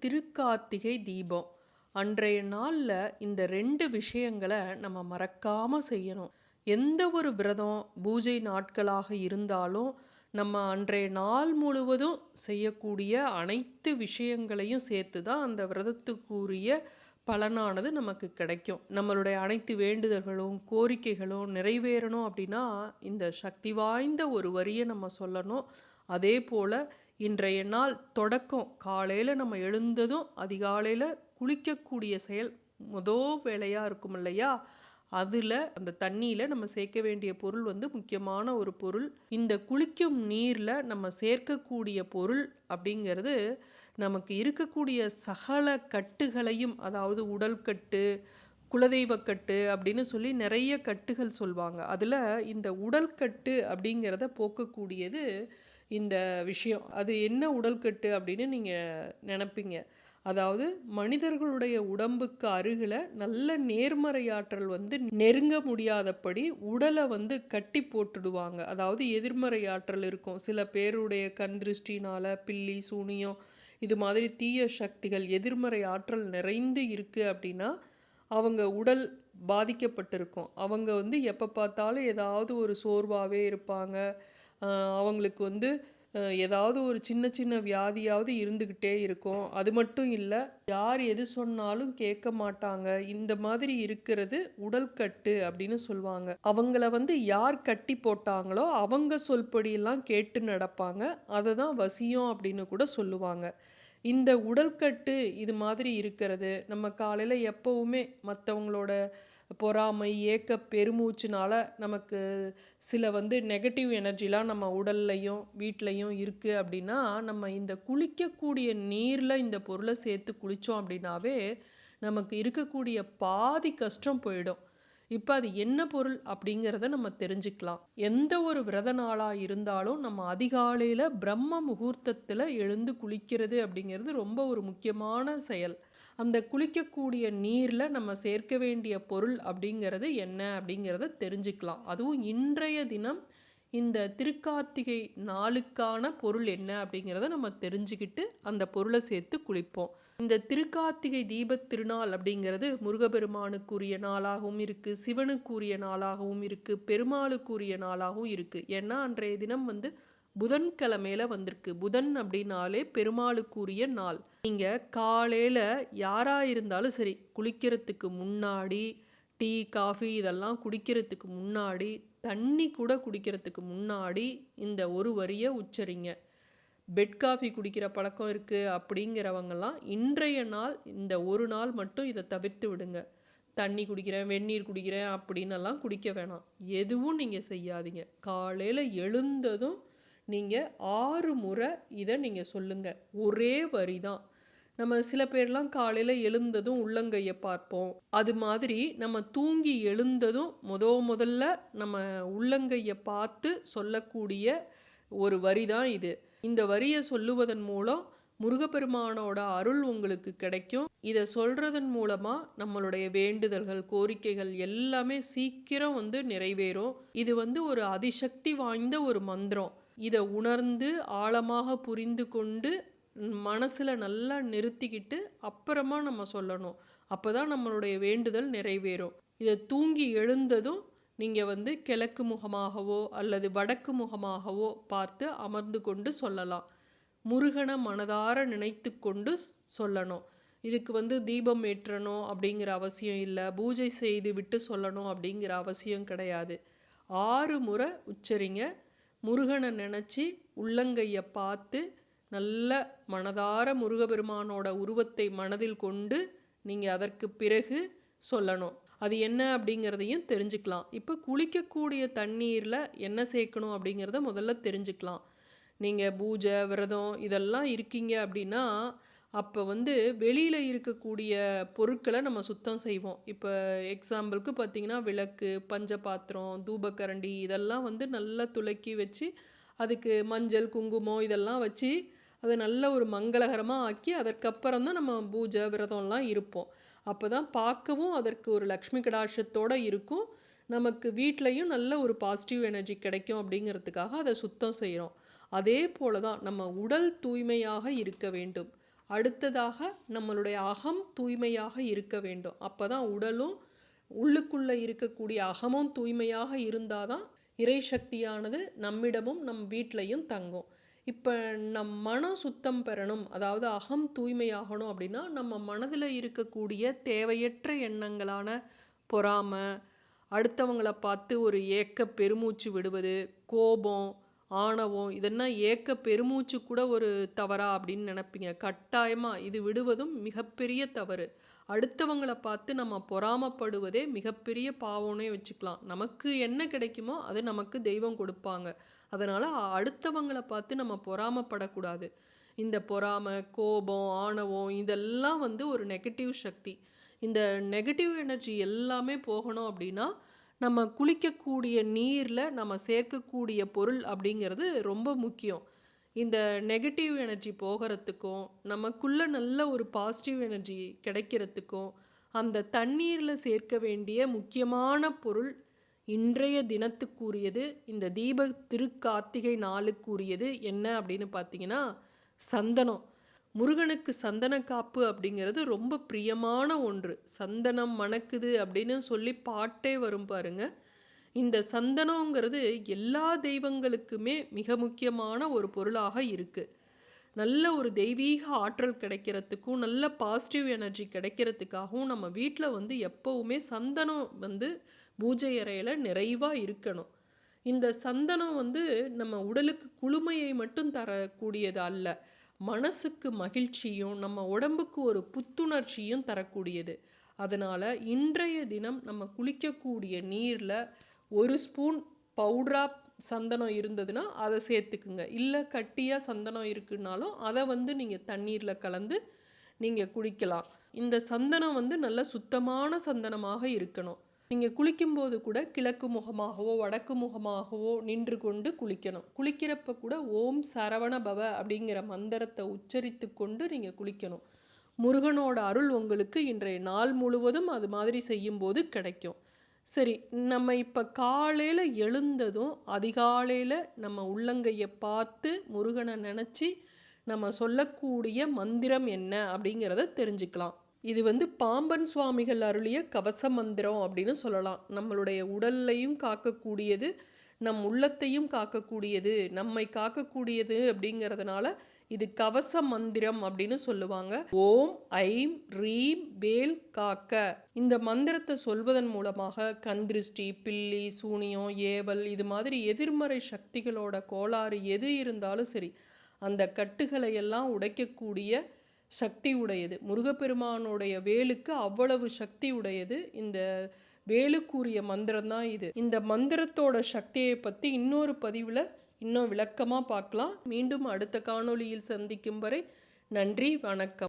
திருக்கார்த்திகை தீபம். அன்றைய நாள்ல இந்த 2 விஷயங்கள நம்ம மறக்காம செய்யணும். எந்த ஒரு விரதம், பூஜை நாட்களாக இருந்தாலும், நம்ம அன்றைய நாள் முழுவதும் செய்யக்கூடிய அனைத்து விஷயங்களையும் சேர்த்து தான் அந்த விரதத்துக்குரிய பலனானது நமக்கு கிடைக்கும். நம்மளுடைய அனைத்து வேண்டுதல்களும், கோரிக்கைகளும் நிறைவேறணும் அப்படின்னா, இந்த சக்தி வாய்ந்த ஒரு வரிய நம்ம சொல்லணும். அதேபோல இன்றைய நாள் தொடக்கம் காலையில நம்ம எழுந்ததும் அதிகாலையில குளிக்கக்கூடிய செயல் வேலையா இருக்கும் இல்லையா? அதுல அந்த தண்ணியில நம்ம சேர்க்க வேண்டிய பொருள் வந்து முக்கியமான ஒரு பொருள். இந்த குளிக்கும் நீர்ல நம்ம சேர்க்கக்கூடிய பொருள் அப்படிங்கிறது, நமக்கு இருக்கக்கூடிய சகல கட்டுகளையும், அதாவது உடல் கட்டு, குலதெய்வ கட்டு அப்படின்னு சொல்லி நிறைய கட்டுகள் சொல்வாங்க. அதுல இந்த உடல் கட்டு அப்படிங்கிறத போக்கக்கூடியது இந்த விஷயம். அது என்ன உடல்கட்டு அப்படின்னு நீங்க நினைப்பீங்க. அதாவது மனிதர்களுடைய உடம்புக்கு அருகில நல்ல நேர்மறையாற்றல் வந்து நெருங்க முடியாதபடி உடலை வந்து கட்டி போட்டுடுவாங்க. அதாவது எதிர்மறை ஆற்றல் இருக்கும். சில பேருடைய கண் திருஷ்டினால பில்லி, சூனியம் இது மாதிரி தீய சக்திகள் எதிர்மறை ஆற்றல் நிறைந்து இருக்கு அப்படின்னா, அவங்க உடல் பாதிக்கப்பட்டிருக்கும். அவங்க வந்து எப்போ பார்த்தாலும் ஏதாவது ஒரு சோர்வாகவே இருப்பாங்க. அவங்களுக்கு வந்து ஏதாவது ஒரு சின்ன சின்ன வியாதியாவது இருந்துக்கிட்டே இருக்கும். அது மட்டும் இல்லை, யார் எது சொன்னாலும் கேட்க மாட்டாங்க. இந்த மாதிரி இருக்கிறது உடல்கட்டு அப்படின்னு சொல்லுவாங்க. அவங்கள வந்து யார் கட்டி போட்டாங்களோ அவங்க சொல்படியெல்லாம் கேட்டு நடப்பாங்க. அதை தான் வசியம் அப்படின்னு கூட சொல்லுவாங்க. இந்த உடல்கட்டு இது மாதிரி இருக்கிறது நம்ம காலையில் எப்பவுமே மற்றவங்களோட பொறாமை, ஏக்க பெருமூச்சுனால நமக்கு சில வந்து நெகட்டிவ் எனர்ஜிலாம் நம்ம உடல்லையும் வீட்லையும் இருக்குது அப்படின்னா, நம்ம இந்த குளிக்கக்கூடிய நீரில் இந்த பொருளை சேர்த்து குளித்தோம் அப்படின்னாவே நமக்கு இருக்கக்கூடிய பாதி கஷ்டம் போயிடும். இப்போ அது என்ன பொருள் அப்படிங்கிறத நம்ம தெரிஞ்சுக்கலாம். எந்த ஒரு விரத நாளாக இருந்தாலும் நம்ம அதிகாலையில் பிரம்ம முகூர்த்தத்தில் எழுந்து குளிக்கிறது அப்படிங்கிறது ரொம்ப ஒரு முக்கியமான செயல். அந்த குளிக்கக்கூடிய நீரில் நம்ம சேர்க்க வேண்டிய பொருள் அப்படிங்கிறது என்ன அப்படிங்கிறத தெரிஞ்சுக்கலாம். அதுவும் இன்றைய தினம் இந்த திருக்கார்த்திகை நாளுக்கான பொருள் என்ன அப்படிங்கிறத நம்ம தெரிஞ்சுக்கிட்டு அந்த பொருளை சேர்த்து குளிப்போம். இந்த திருக்கார்த்திகை தீபத் திருநாள் அப்படிங்கிறது முருகப்பெருமானுக்குரிய நாளாகவும் இருக்குது, சிவனுக்குரிய நாளாகவும் இருக்குது, பெருமாளுக்குரிய நாளாகவும் இருக்குது. ஏன்னா அன்றைய தினம் வந்து புதன்கிழமையில வந்திருக்கு. புதன் அப்படின்னாலே பெருமாளுக்குரிய நாள். நீங்கள் காலையில் யாராக இருந்தாலும் சரி, குளிக்கிறதுக்கு முன்னாடி டீ, காஃபி இதெல்லாம் குடிக்கிறதுக்கு முன்னாடி, தண்ணி கூட குடிக்கிறதுக்கு முன்னாடி இந்த ஒரு வரியை உச்சரிங்க. பெட் காஃபி குடிக்கிற பழக்கம் இருக்குது அப்படிங்கிறவங்கெல்லாம் இன்றைய நாள் இந்த ஒரு நாள் மட்டும் இதை தவிர்த்து விடுங்க. தண்ணி குடிக்கிறேன், வெந்நீர் குடிக்கிறேன் அப்படின்னெல்லாம் குடிக்க வேணாம். எதுவும் நீங்கள் செய்யாதீங்க. காலையில் எழுந்ததும் நீங்கள் 6 முறை இதை நீங்கள் சொல்லுங்கள். ஒரே வரி தான். நம்ம சில பேர்லாம் காலையில் எழுந்ததும் உள்ளங்கையை பார்ப்போம். அது மாதிரி நம்ம தூங்கி எழுந்ததும் முதல்ல நம்ம உள்ளங்கையை பார்த்து சொல்லக்கூடிய ஒரு வரி தான் இது. இந்த வரியை சொல்லுவதன் மூலம் முருகப்பெருமானோட அருள் உங்களுக்கு கிடைக்கும். இதை சொல்றதன் மூலமா நம்மளுடைய வேண்டுதல்கள், கோரிக்கைகள் எல்லாமே சீக்கிரம் வந்து நிறைவேறும். இது வந்து ஒரு அதிசக்தி வாய்ந்த ஒரு மந்திரம். இதை உணர்ந்து ஆழமாக புரிந்து கொண்டு மனசில் நல்லா நிறுத்திக்கிட்டு அப்புறமா நம்ம சொல்லணும். அப்போ தான் நம்மளுடைய வேண்டுதல் நிறைவேறும். இதை தூங்கி எழுந்ததும் நீங்கள் வந்து கிழக்கு முகமாகவோ அல்லது வடக்கு முகமாகவோ பார்த்து அமர்ந்து கொண்டு சொல்லலாம். முருகனை மனதார நினைத்து கொண்டு சொல்லணும். இதுக்கு வந்து தீபம் ஏற்றணும் அப்படிங்கிற அவசியம் இல்லை, பூஜை செய்து விட்டு சொல்லணும் அப்படிங்கிற அவசியம் கிடையாது. 6 முறை உச்சரிங்க. முருகனை நினச்சி உள்ளங்கையை பார்த்து நல்ல மனதார முருகப்பெருமானோட உருவத்தை மனதில் கொண்டு நீங்கள் அதற்கு பிறகு சொல்லணும். அது என்ன அப்படிங்கிறதையும் தெரிஞ்சுக்கலாம். இப்போ குளிக்கக்கூடிய தண்ணீரில் என்ன சேர்க்கணும் அப்படிங்கிறத முதல்ல தெரிஞ்சுக்கலாம். நீங்கள் பூஜை, விரதம் இதெல்லாம் இருக்கீங்க அப்படின்னா, அப்போ வந்து வெளியில் இருக்கக்கூடிய பொருட்களை நம்ம சுத்தம் செய்வோம். இப்போ எக்ஸாம்பிளுக்கு பார்த்திங்கன்னா, விளக்கு, பஞ்சபாத்திரம், தூபக்கரண்டி இதெல்லாம் வந்து நல்லா துலக்கி வச்சு, அதுக்கு மஞ்சள், குங்குமம் இதெல்லாம் வச்சு அதை நல்ல ஒரு மங்களகரமாக ஆக்கி அதற்கப்புறம் தான் நம்ம பூஜை, விரதம்லாம் இருப்போம். அப்போ தான் பார்க்கவும் அதற்கு ஒரு லக்ஷ்மி கடாட்சத்தோடு இருக்கும். நமக்கு வீட்லேயும் நல்ல ஒரு பாசிட்டிவ் எனர்ஜி கிடைக்கும் அப்படிங்கிறதுக்காக அதை சுத்தம் செய்கிறோம். அதே போல தான் நம்ம உடல் தூய்மையாக இருக்க வேண்டும். அடுத்ததாக நம்மளுடைய அகம் தூய்மையாக இருக்க வேண்டும். அப்பதான் உடலும் உள்ளுக்குள்ள இருக்கக்கூடிய அகமும் தூய்மையாக இருந்தாதான் இறை சக்தியானது நம்மிடமும் நம் வீட்லையும் தங்கும். இப்போ நம் மனம் சுத்தம் பெறணும், அதாவது அகம் தூய்மையாகணும் அப்படின்னா நம்ம மனதில் இருக்கக்கூடிய தேவையற்ற எண்ணங்களான பொறாமை, அடுத்தவங்கள பார்த்து ஒரு ஏக்க பெருமூச்சு விடுவது, கோபம், ஆணவம், இதெல்லாம் ஏக்க பெருமூச்சு கூட ஒரு தவறா அப்படின்னு நினைப்பீங்க. கட்டாயமாக இது விடுவதும் மிகப்பெரிய தவறு. அடுத்தவங்கள பார்த்து நம்ம பொறாமப்படுவதே மிகப்பெரிய பாவம்னே வச்சுக்கலாம். நமக்கு என்ன கிடைக்குமோ அது நமக்கு தெய்வம் கொடுப்பாங்க. அதனால் அடுத்தவங்கள பார்த்து நம்ம பொறாமப்படக்கூடாது. இந்த பொறாமை, கோபம், ஆணவம் இதெல்லாம் ஒரு நெகட்டிவ் சக்தி. இந்த நெகட்டிவ் எனர்ஜி எல்லாமே போகணும் அப்படின்னா நம்ம குளிக்கக்கூடிய நீரில் நம்ம சேர்க்கக்கூடிய பொருள் அப்படிங்கிறது ரொம்ப முக்கியம். இந்த நெகட்டிவ் எனர்ஜி போகிறதுக்கும் நமக்குள்ள நல்ல ஒரு பாசிட்டிவ் எனர்ஜி கிடைக்கிறதுக்கும் அந்த தண்ணீரில் சேர்க்க வேண்டிய முக்கியமான பொருள் இன்றைய தினத்துக்குரியது, இந்த தீப திருக்கார்த்திகை நாளுக்குரியது என்ன அப்படின்னு பார்த்தீங்கன்னா சந்தனம். முருகனுக்கு சந்தன காப்பு அப்படிங்கிறது ரொம்ப பிரியமான ஒன்று. சந்தனம் மணக்குது அப்படின்னு சொல்லி பாட்டே வரும் பாருங்க. இந்த சந்தனங்கிறது எல்லா தெய்வங்களுக்குமே மிக முக்கியமான ஒரு பொருளாக இருக்குது. நல்ல ஒரு தெய்வீக ஆற்றல் கிடைக்கிறதுக்கும் நல்ல பாசிட்டிவ் எனர்ஜி கிடைக்கிறதுக்காகவும் நம்ம வீட்டில் எப்போவுமே சந்தனம் பூஜை அறையில் நிறைவாக இருக்கணும். இந்த சந்தனம் நம்ம உடலுக்கு குளுமையை மட்டும் தரக்கூடியது அல்ல, மனசுக்கு மகிழ்ச்சியும் நம்ம உடம்புக்கு ஒரு புத்துணர்ச்சியும் தரக்கூடியது. அதனால் இன்றைய தினம் நம்ம குளிக்கக்கூடிய நீரில் ஒரு ஸ்பூன் பவுடரா சந்தனம் இருந்ததுன்னா அதை சேர்த்துக்குங்க. இல்லை கட்டியாக சந்தனம் இருக்குன்னாலும் அதை நீங்கள் தண்ணீரில் கலந்து நீங்கள் குளிக்கலாம். இந்த சந்தனம் நல்ல சுத்தமான சந்தனமாக இருக்கணும். நீங்கள் குளிக்கும்போது கூட கிழக்கு முகமாகவோ வடக்கு முகமாகவோ நின்று கொண்டு குளிக்கணும். குளிக்கிறப்ப கூட ஓம் சரவண பவ அப்படிங்கிற மந்திரத்தை உச்சரித்து கொண்டு நீங்கள் குளிக்கணும். முருகனோட அருள் உங்களுக்கு இன்றைய நாள் முழுவதும் அது மாதிரி செய்யும்போது கிடைக்கும். சரி, நம்ம இப்போ காலையில் எழுந்ததும் அதிகாலையில் நம்ம உள்ளங்கையை பார்த்து முருகனை நினச்சி நம்ம சொல்லக்கூடிய மந்திரம் என்ன அப்படிங்கிறத தெரிஞ்சுக்கலாம். இது பாம்பன் சுவாமிகள் அருளிய கவச மந்திரம் அப்படின்னு சொல்லலாம். நம்மளுடைய உடல்லையும் காக்கக்கூடியது, நம் உள்ளத்தையும் காக்கக்கூடியது, நம்மை காக்கக்கூடியது அப்படிங்கிறதுனால இது கவச மந்திரம் அப்படின்னு சொல்லுவாங்க. ஓம் ஐம் ரீம் வேல் காக்க. இந்த மந்திரத்தை சொல்வதன் மூலமாக கண் திருஷ்டி, பில்லி, சூனியம், ஏவல் இது மாதிரி எதிர்மறை சக்திகளோட கோளாறு எது இருந்தாலும் சரி அந்த கட்டுகளை எல்லாம் உடைக்கக்கூடிய சக்தி உடையது. முருகப்பெருமானுடைய வேலுக்கு அவ்வளவு சக்தி உடையது இந்த வேலுக்குரிய மந்திரம் தான் இது. இந்த மந்திரத்தோட சக்தியை பற்றி இன்னொரு பதிவில் இன்னும் விளக்கமாக பார்க்கலாம். மீண்டும் அடுத்த காணொளியில் சந்திக்கும் வரை நன்றி, வணக்கம்.